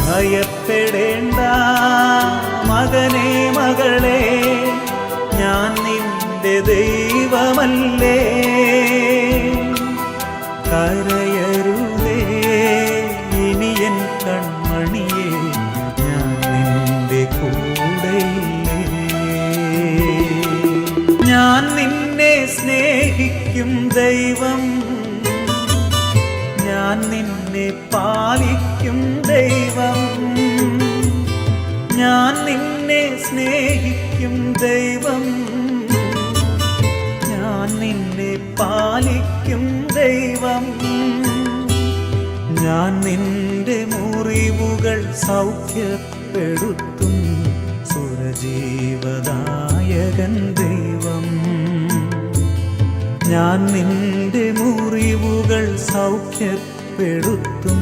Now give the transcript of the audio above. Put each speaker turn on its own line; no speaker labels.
ഭയപ്പെടേണ്ട മകനേ മകളെ, ഞാൻ നിന്റെ ദൈവമല്ലേ. കരയരുതേ ഇനി എൻ കൺമണിയേ, ഞാൻ നിന്റെ കൂടെയില്ലേ. ഞാൻ നിന്നെ സ്നേഹിക്കും ദൈവം, ഞാൻ നിന്നെ പാലിക്കും ദൈവം. ഞാൻ നിന്നെ സ്നേഹിക്കും ദൈവം, ഞാൻ നിന്നെ പാലിക്കും ദൈവം. ഞാൻ നിന്റെ മുറിവുകൾ സൗഖ്യപ്പെടുത്തും സുരജീവദായകൻ ദൈവം. ഞാൻ നിന്റെ മുറിവുകൾ സൗഖ്യപ്പെടുത്തും